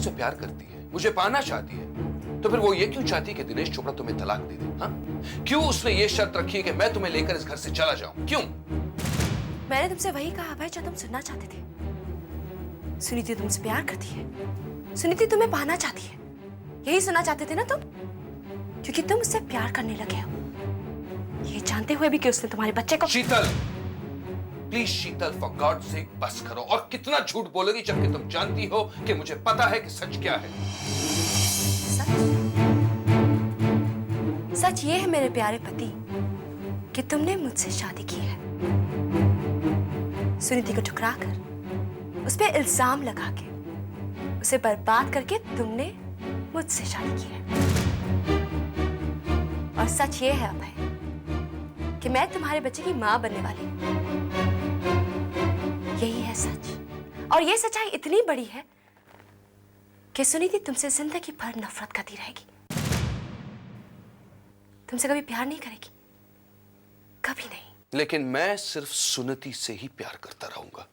मुझसे प्यार करती है, मुझे पाना चाहती है, तो फिर वो ये क्यों चाहती है कि दिनेश चोपड़ा तुम्हें तलाक दे दे? हाँ? क्यों उसने ये शर्त रखी है कि मैं तुम्हें लेकर इस घर से चला जाऊं? क्यों? मैंने तुमसे वही कहा भाई जो तुम सुनना चाहते थे। सुनीति तुमसे प्यार करती है, सुनीति तुम्हें पाना चाहती है, यही सुनना चाहते थे ना तुम? क्योंकि तुम उससे प्यार करने लगे हो, ये जानते हुए भी कि उसने तुम्हारे बच्चे को। Sheetal, please Sheetal, for God sake बस करो। और कितना झूठ बोलोगी जबकि तुम जानती हो कि मुझे पता है कि सच क्या है। सच ये है मेरे प्यारे पति कि तुमने मुझसे शादी की है। सुनीति को ठुकराकर, उस पर इल्जाम लगा के, उसे बर्बाद करके तुमने मुझसे शादी की है। और सच ये है अभय कि मैं तुम्हारे बच्चे की मां बनने वाली हूं। यही है सच। और ये सच्चाई इतनी बड़ी है कि सुनीति तुमसे जिंदगी भर नफरत करती रहेगी, तुमसे कभी प्यार नहीं करेगी, कभी नहीं। लेकिन मैं सिर्फ सुनीति से ही प्यार करता रहूंगा।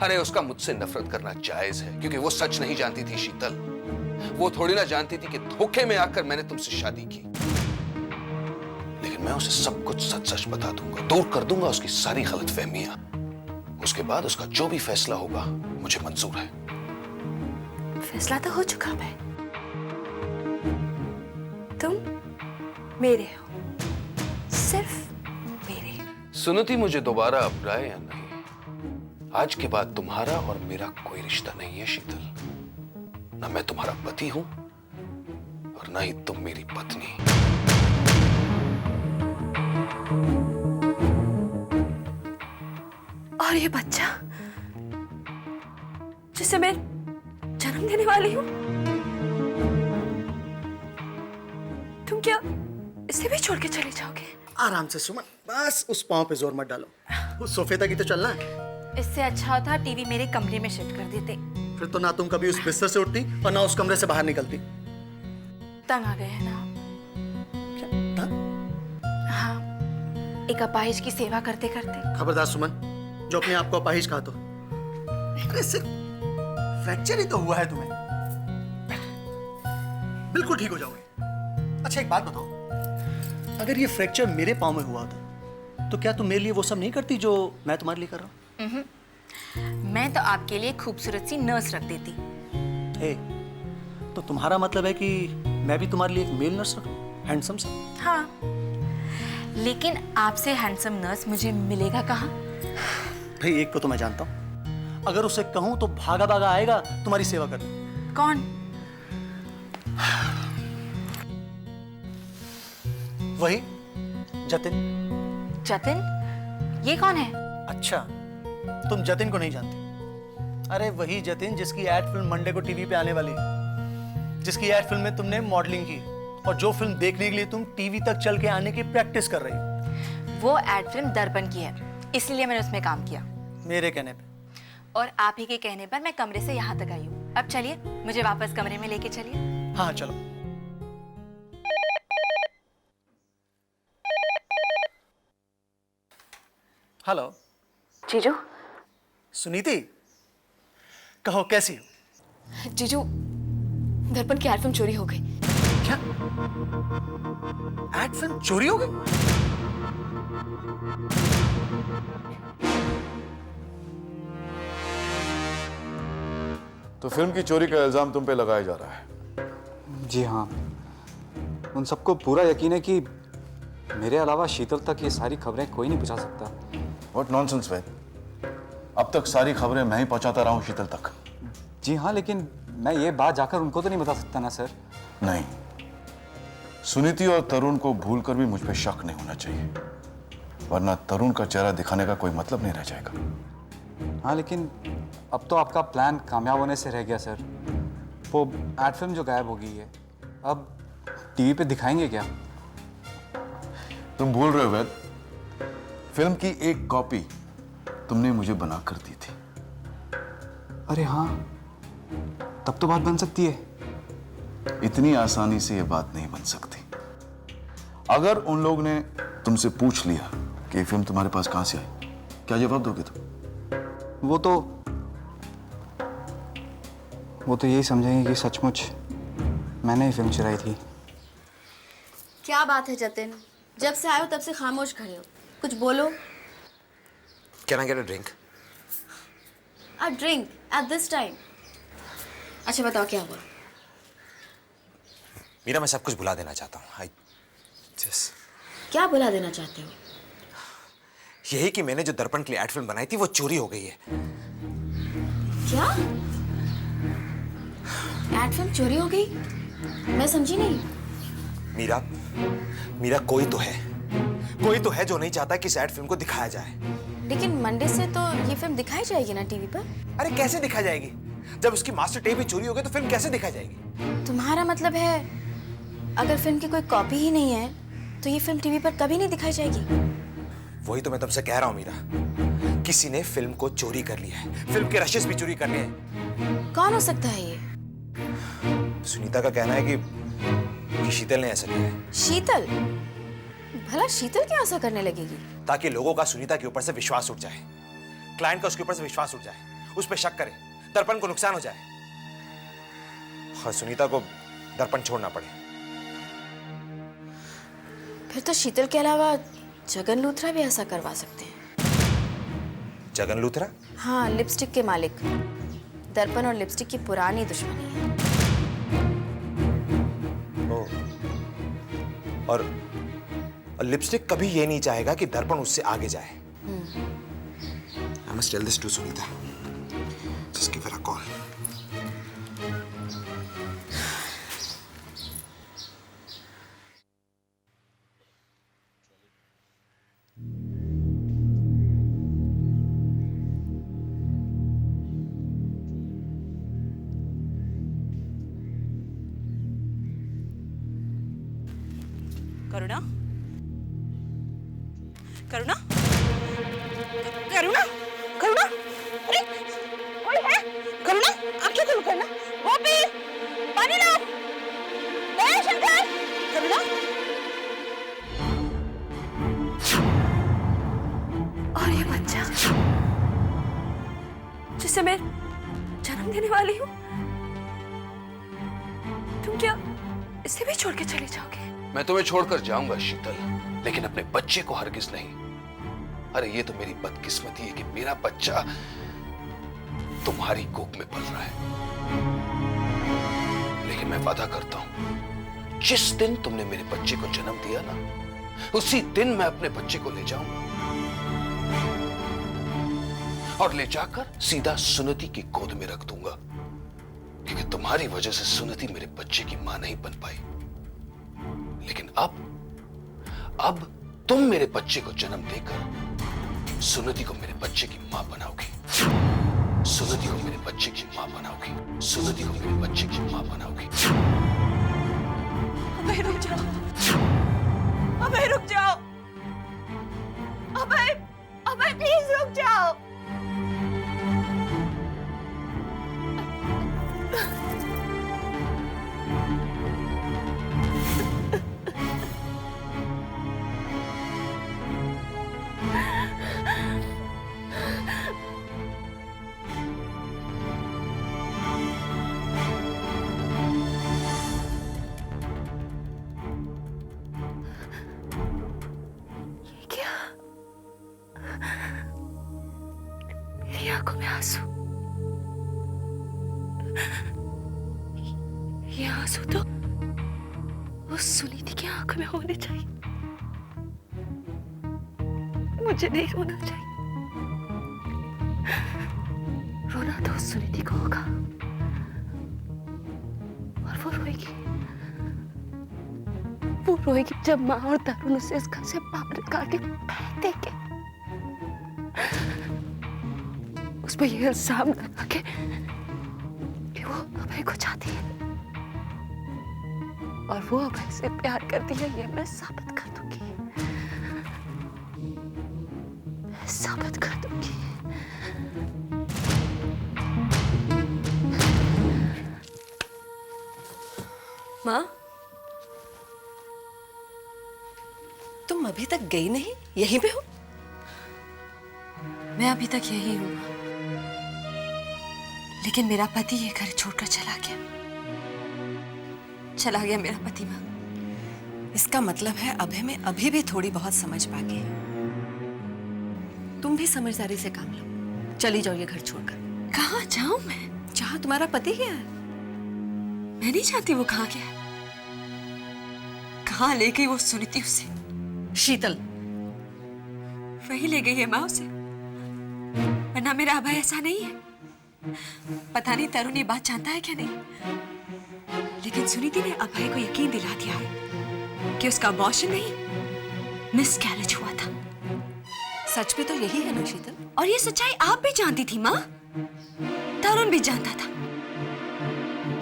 अरे उसका मुझसे नफरत करना जायज है क्योंकि वो सच नहीं जानती थी शीतल। वो थोड़ी ना जानती थी कि धोखे में आकर मैंने तुमसे शादी की। लेकिन मैं उसे सब कुछ सच सच बता दूंगा, दूर कर दूंगा उसकी सारी गलतफहमियां। उसके बाद उसका जो भी फैसला होगा मुझे मंजूर है। फैसला तो हो चुका है, तुम मेरे हो, सिर्फ मेरे। सुनीति मुझे दोबारा अपनाए या नहीं, आज के बाद तुम्हारा और मेरा कोई रिश्ता नहीं है शीतल। ना मैं तुम्हारा पति हूं और ना ही तुम मेरी पत्नी। और ये बच्चा जिसे मैं जन्म देने वाली हूं, तुम क्या इसे भी छोड़ के चले जाओगे? आराम से सुमन, बस उस पांव पे जोर मत डालो, उस सोफे तक ही तो चलना है। इससे अच्छा होता टीवी मेरे कमरे में शिफ्ट कर देते। फिर तो ना तुम कभी उस बिस्तर से उठती और ना उस कमरे से बाहर निकलती। तंग आ गए हैं ना? क्या? हाँ, एक अपाहिज की सेवा करते करते। खबरदार सुमन, जो अपने आप को अपाहिज कहा तो। अरे सिर्फ फ्रैक्चर ही तो हुआ है तुम्हें, बिल्कुल ठीक हो जाओगे। अच्छा एक बात बताओ, अगर ये फ्रैक्चर मेरे पाँव में हुआ होता तो क्या तुम मेरे लिए वो सब नहीं करती जो मैं तुम्हारे लिए कर रहा हूँ? मैं तो आपके लिए खूबसूरत सी नर्स रख देती। तो तुम्हारा मतलब है कि मैं भी तुम्हारे लिए एक मेल नर्स रखूं, हैंडसम सा? हाँ, लेकिन आपसे हैंडसम नर्स मुझे मिलेगा कहाँ? भाई एक को तो मैं जानता हूँ, अगर उसे कहूँ तो भागा भागा आएगा तुम्हारी सेवा करने। कौन? वही जतिन। जतिन? ये कौन है? अच्छा, तुम जतिन को नहीं जानती? अरे वही जतिन जिसकी एड फिल्म मंडे को टीवी पे आने वाली है, जिसकी एड फिल्म में तुमने मॉडलिंग की और जो फिल्म देखने के लिए तुम टीवी तक चल के आने की प्रैक्टिस कर रही हो। वो एड फिल्म दर्पण की है, इसलिए मैंने उसमें काम किया। मेरे कहने पे? और आप ही के कहने पर मैं कमरे से यहाँ तक आई हूँ। अब चलिए, मुझे वापस कमरे में लेके चलिए। हाँ चलो। हेलो जीजू। सुनीति, कहो कैसी हो? जीजू, दर्पण की एड फिल्म चोरी हो गई। क्या? एड फिल्म चोरी हो गई? तो फिल्म की चोरी का इल्जाम तुम पे लगाया जा रहा है? जी हाँ, उन सबको पूरा यकीन है कि मेरे अलावा शीतल तक ये सारी खबरें कोई नहीं पहुंचा सकता। व्हाट नॉनसेंस वेद, अब तक सारी खबरें मैं ही पहुंचाता रहा हूं शीतल तक। जी हाँ, लेकिन मैं ये बात जाकर उनको तो नहीं बता सकता ना सर। नहीं, सुनीति और तरुण को भूलकर भी मुझ पे शक नहीं होना चाहिए, वरना तरुण का चेहरा दिखाने का कोई मतलब नहीं रह जाएगा। हाँ, लेकिन अब तो आपका प्लान कामयाब होने से रह गया सर। वो एड फिल्म जो गायब हो गई है, अब टीवी पे दिखाएंगे क्या? तुम भूल रहे हो वेद, फिल्म की एक कॉपी तुमने मुझे बना कर दी थी। अरे हाँ, तब तो बात बन सकती है। इतनी आसानी से यह बात नहीं बन सकती। अगर उन लोग ने तुमसे पूछ लिया कि ये फिल्म तुम्हारे पास कहां से आई, क्या जवाब दोगे तुम? वो तो वो तो यही समझेंगे कि सचमुच मैंने ही फिल्म चुराई थी। क्या बात है जतिन, जब से आए हो तब से खामोश खड़े हो, कुछ बोलो। Can I get a drink? A drink at this time? अच्छा बताओ क्या हुआ? मीरा, मैं सब कुछ भुला देना चाहता हूँ। क्या भुला देना चाहते हो? यही कि मैंने जो दर्पण के लिए एड फिल्म बनाई थी वो चोरी हो गई है। क्या? एड फिल्म चोरी हो गई? मैं समझी नहीं। मीरा, कोई तो है जो नहीं चाहता कि इस एड फिल्म को दिखाया जाए। लेकिन मंडे से तो ये फिल्म दिखाई जाएगी ना टीवी पर? अरे कैसे दिखाई जाएगी? जब उसकी मास्टर टेप ही चोरी हो गई तो फिल्म कैसे दिखाई जाएगी? तुम्हारा मतलब है अगर फिल्म की कोई कॉपी ही नहीं है तो ये फिल्म टीवी पर कभी नहीं दिखाई जाएगी? वही तो मैं तुमसे कह रहा हूँ मीरा, किसी ने फिल्म को चोरी कर लिया है, फिल्म के रशेस भी चोरी कर लिए हैं। कौन हो सकता है ये? सुनीता का कहना है कि शीतल ने ऐसा किया है। शीतल? भला शीतल क्या ऐसा करने लगेगी? ताकि लोगों का सुनीता के ऊपर से विश्वास उठ जाए, क्लाइंट का उसके ऊपर से विश्वास उठ जाए, उस पर शक करे, दर्पण को नुकसान हो जाए और सुनीता को दर्पण छोड़ना पड़े। फिर तो शीतल के अलावा जगन लूथरा भी ऐसा करवा सकते हैं। जगन लूथरा? हाँ, लिपस्टिक के मालिक। दर्पण और लिपस्टिक की पुरानी दुश्मनी है। और लिपस्टिक कभी ये नहीं चाहेगा कि दर्पण उससे आगे जाए। I must tell this to Sunita. Just give her a call. करुणा, करुणा, करुणा, करुणा, अरे कोई है? करुणा, आंखें खोलो करुणा। गोपी, पानी लाओ। दया शंकर, करुणा। और ये बच्चा जिसे मैं जन्म देने वाली हूँ, तुम क्या इसे भी छोड़ के चले जाओगे? मैं तुम्हें छोड़कर जाऊंगा शीतल, लेकिन अपने बच्चे को हरगिज नहीं। अरे ये तो मेरी बदकिस्मती है कि मेरा बच्चा तुम्हारी कोख में पल रहा है। लेकिन मैं वादा करता हूं, जिस दिन तुमने मेरे बच्चे को जन्म दिया ना, उसी दिन मैं अपने बच्चे को ले जाऊंगा और ले जाकर सीधा सुनीति की गोद में रख दूंगा, क्योंकि तुम्हारी वजह से सुनीति मेरे बच्चे की मां नहीं बन पाई। लेकिन अब तुम मेरे बच्चे को जन्म देकर सुनीति को मेरे बच्चे की मां बनाओगी। सुनीति को मेरे बच्चे की मां बनाओगी। सुनीति को मेरे बच्चे की मां बनाओगी। अभय रुक जाओ, अभय रुक जाओ, अभय, अभय प्लीज रुक जाओ। मेरी आंखों में आंसू, ये आंसू तो उस सुनीति की आंखों में होने चाहिए। मुझे नहीं रोना चाहिए। रोना तो उस सुनीति को होगा और वो रोएगी। वो रोएगी जब माँ और तरुण उसे इस घर से बाहर निकाल के फेंक देंगे। उस पर यह इल्जाम लगा के कि वो अभय को चाहती है और वो अभय से प्यार करती है, ये मैं साबित कर दूंगी। मैं साबित कर दूंगी। माँ, तुम अभी तक गई नहीं? यहीं पे हो? मैं अभी तक यही हूँ। लेकिन मेरा पति ये घर छोड़कर चला गया। चला गया मेरा पति माँ। इसका मतलब है अभय में अभी भी थोड़ी बहुत समझ बाकी है। तुम भी समझदारी से काम लो, चली जाओ ये घर छोड़कर। कहाँ जाऊं मैं? जहां तुम्हारा पति गया है। मैं नहीं चाहती वो कहाँ गया है। कहाँ ले गई वो सुनीति उसे? शीतल, वही ले गई है माँ उसे, वरना मेरा अभय ऐसा नहीं है। पता नहीं तरुण ये बात जानता है क्या नहीं, लेकिन सुनीति ने अभय को यकीन दिला दिया है कि उसका अबॉर्शन नहीं, मिसकैरेज हुआ था। सच भी तो यही है ना शीतल? और ये सच्चाई आप भी जानती थी माँ, तरुण भी जानता था,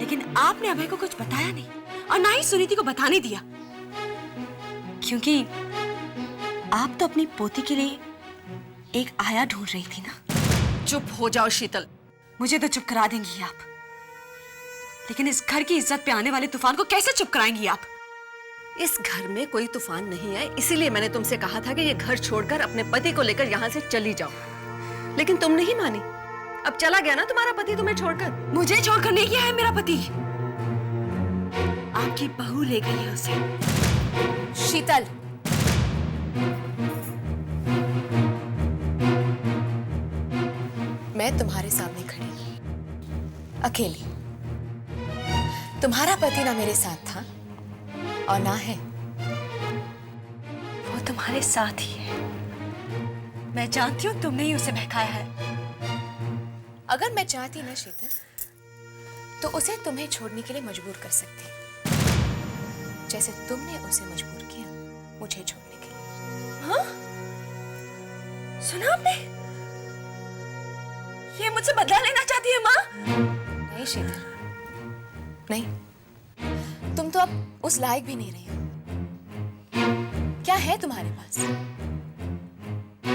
लेकिन आपने अभय को कुछ बताया नहीं और ना ही सुनीति को बताने दिया, क्योंकि आप तो अपनी पोती के लिए एक आया ढूंढ रही थी ना। चुप हो जाओ शीतल। मुझे तो चुप करा देंगी आप, लेकिन इस घर की इज्जत पे आने वाले तूफान को कैसे चुप कराएंगी आप? इस घर में कोई तूफान नहीं है, इसीलिए मैंने तुमसे कहा था कि ये घर छोड़कर अपने पति को लेकर यहाँ से चली जाओ, लेकिन तुम नहीं मानी। अब चला गया ना तुम्हारा पति तुम्हें छोड़कर। मुझे छोड़कर नहीं गया है मेरा पति, आपकी बहू ले गई है उसे। शीतल, मैं तुम्हारे सामने खड़ी हूं, अकेली। तुम्हारा पति ना मेरे साथ था और ना है। वो तुम्हारे साथ ही है, मैं जानती हूँ। तुमने ही उसे बहकाया है। अगर मैं चाहती ना शीतल, तो उसे तुम्हें छोड़ने के लिए मजबूर कर सकती, जैसे तुमने उसे मजबूर किया मुझे छोड़ने के लिए। हाँ? सुना आपने? ये मुझसे बदला लेना चाहती है माँ? नहीं शीतल, नहीं। तुम तो अब उस लायक भी नहीं रही हो। क्या है तुम्हारे पास?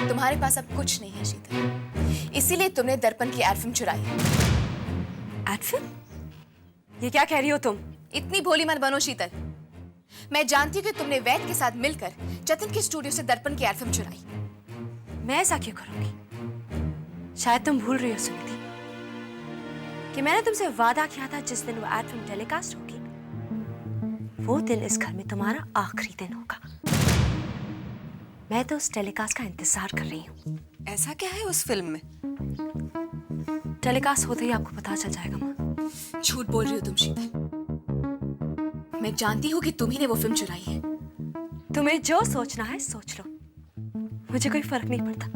तुम्हारे पास अब कुछ नहीं है शीतल, इसीलिए तुमने दर्पण की एड फिल्म चुराई है। Ad film? ये क्या कह रही हो तुम? इतनी भोली मत बनो शीतल। मैं जानती हूँ कि तुमने वैद के साथ मिलकर जतिन के स्टूडियो से दर्पण की एड फिल्म चुराई। मैं ऐसा क्यों करूंगी? शायद तुम भूल रही हो सुनीति कि मैंने तुमसे वादा किया था जिस दिन वो एड फिल्म टेलीकास्ट होगी, वो दिन इस घर में तुम्हारा आखिरी दिन होगा। मैं तो उस टेलीकास्ट का इंतजार कर रही हूँ। ऐसा क्या है उस फिल्म में? टेलीकास्ट होते ही आपको पता चल जाएगा माँ। झूठ बोल रही हो तुम शीतल। मैं जानती हूँ कि तुम्ही ने वो फिल्म चुराई है। तुम्हें जो सोचना है सोच लो, मुझे कोई फर्क नहीं पड़ता।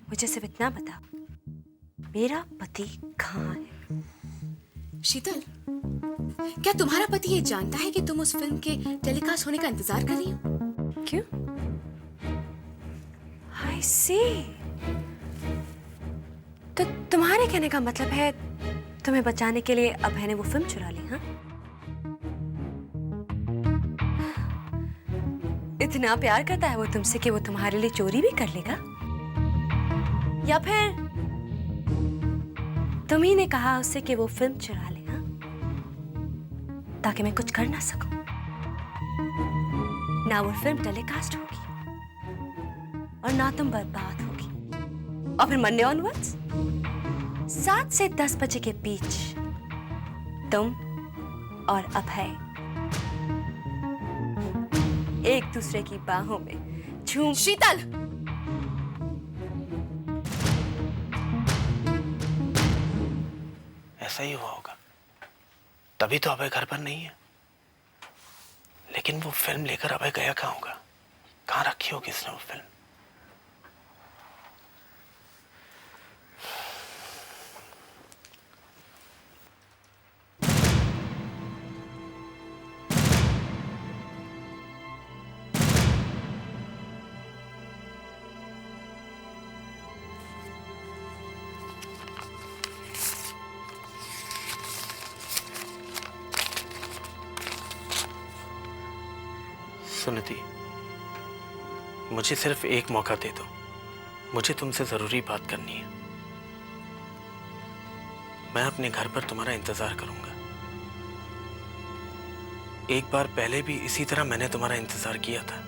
मुझे सिर्फ इतना बताओ, मेरा पति कहाँ है? शीतल, क्या तुम्हारा पति ये जानता है कि तुम उस फिल्म के टेलीकास्ट होने का इंतजार कर रही हो? क्यों? I see. तो तुम्हारे कहने का मतलब है तुम्हें बचाने के लिए अभय ने वो फिल्म चुरा ली, हाँ? इतना प्यार करता है वो तुमसे कि वो तुम्हारे लिए चोरी भी कर लेगा? या फिर तुम ही ने कहा उससे कि वो फिल्म चुरा ले, हाँ? ताकि मैं कुछ कर ना सकूं। ना वो फिल्म टेलीकास्ट होगी और ना तुम बर्बाद होगी। और फिर मंडे ऑनवर्ड्स 7 से 10 बजे के बीच तुम और अभय एक दूसरे की बाहों में झूम। शीतल, ऐसा ही हुआ होगा, तभी तो अभय घर पर नहीं है। लेकिन वो फिल्म लेकर अभय गया कहाँ होगा? कहाँ रखी होगी इसने वो फिल्म? सुनीति, मुझे सिर्फ एक मौका दे दो। मुझे तुमसे जरूरी बात करनी है। मैं अपने घर पर तुम्हारा इंतजार करूंगा। एक बार पहले भी इसी तरह मैंने तुम्हारा इंतजार किया था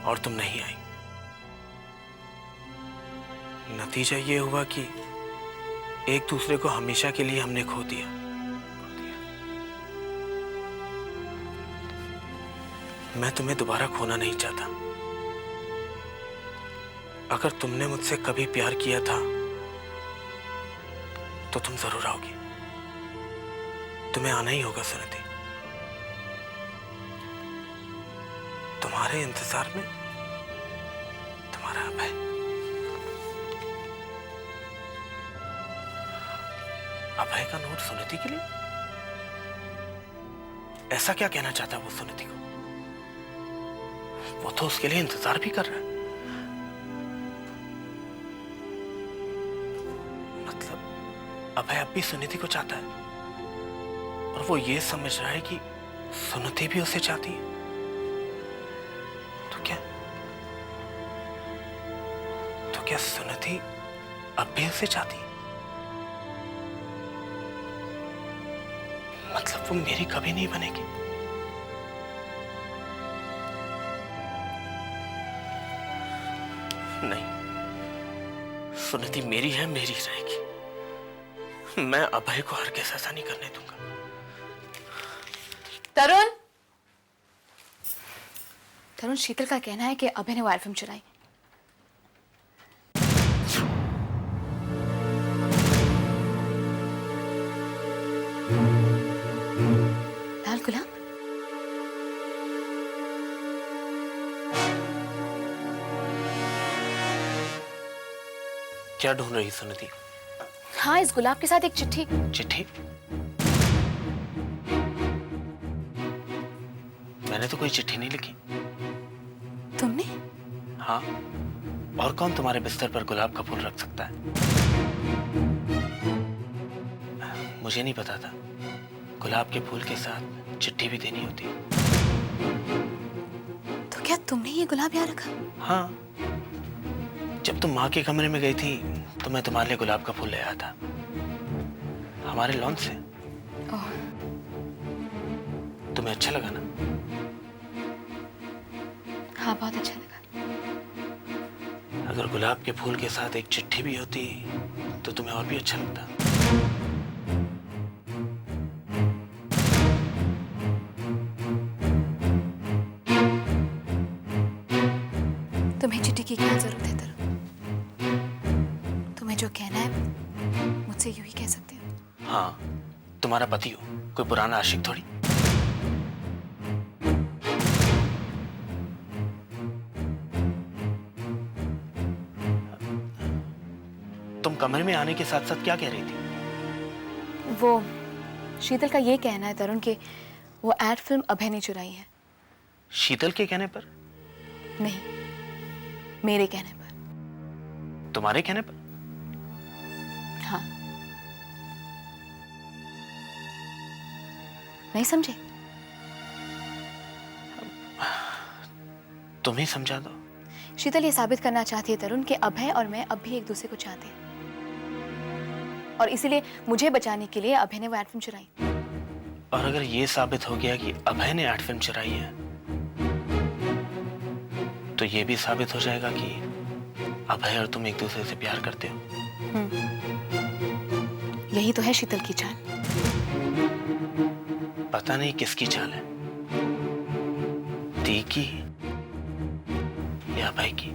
और तुम नहीं आई। नतीजा ये हुआ कि एक दूसरे को हमेशा के लिए हमने खो दिया। मैं तुम्हें दोबारा खोना नहीं चाहता। अगर तुमने मुझसे कभी प्यार किया था तो तुम जरूर आओगी। तुम्हें आना ही होगा सुनिधि। तुम्हारे इंतजार में तुम्हारा अभय। अभय का नोट सुनिधि के लिए? ऐसा क्या कहना चाहता है वो सुनिधि को? वो तो उसके लिए इंतजार भी कर रहा है। मतलब अभय अब भी सुनिधि को चाहता है और वो ये समझ रहा है कि सुनिधि भी उसे चाहती है। तो क्या सुनिधि अब भी उसे चाहती है? मतलब वो मेरी कभी नहीं बनेगी। नहीं, सुनिधि मेरी है, मेरी रहेगी। मैं अभय को हरगिज़ ऐसा नहीं करने दूंगा। तरुण, तरुण, शीतल का कहना है कि अभय ने वो एल्बम चुराई। लाल गुलाब? क्या ढूंढ रही सुनिधि? हाँ, इस गुलाब के साथ एक चिट्ठी। चिट्ठी? मैंने तो कोई चिट्ठी नहीं लिखी। तुमने? हाँ, और कौन तुम्हारे बिस्तर पर गुलाब का फूल रख सकता है? मुझे नहीं पता था गुलाब के फूल के साथ चिट्ठी भी देनी होती। तो क्या तुमने ये गुलाब यहाँ रखा? हाँ, जब तुम माँ के कमरे में गई थी तो मैं तुम्हारे लिए गुलाब का फूल ले आया था, हमारे लॉन से। ओह, तुम्हें अच्छा लगा ना? हाँ, बहुत अच्छा लगा। अगर गुलाब के फूल के साथ एक चिट्ठी भी होती तो तुम्हें और भी अच्छा लगता। तुम्हें चिट्ठी की क्या जरूरत है तरुण? तुम्हें जो कहना है मुझसे यूं ही कह सकते हो। हाँ, तुम्हारा पति हो, कोई पुराना आशिक थोड़ी। तुम कमरे में आने के साथ साथ क्या कह रही थी? वो शीतल का ये कहना है तरुण कि वो एड फिल्म अभय ने चुराई है। शीतल के कहने पर? नहीं, मेरे कहने पर। तुम्हारे कहने पर? हाँ। नहीं समझे? तुम ही समझा दो। शीतल ये साबित करना चाहती है तरुण कि अभय और मैं अब भी एक दूसरे को चाहते हैं, और इसीलिए मुझे बचाने के लिए अभय ने वो एड फिल्म चुराई। और अगर ये साबित हो गया कि अभय ने एड फिल्म चुराई है तो ये भी साबित हो जाएगा कि अभय और तुम एक दूसरे से प्यार करते हो। यही तो है शीतल की चाल। पता नहीं किसकी चाल है, दी की या अभय की।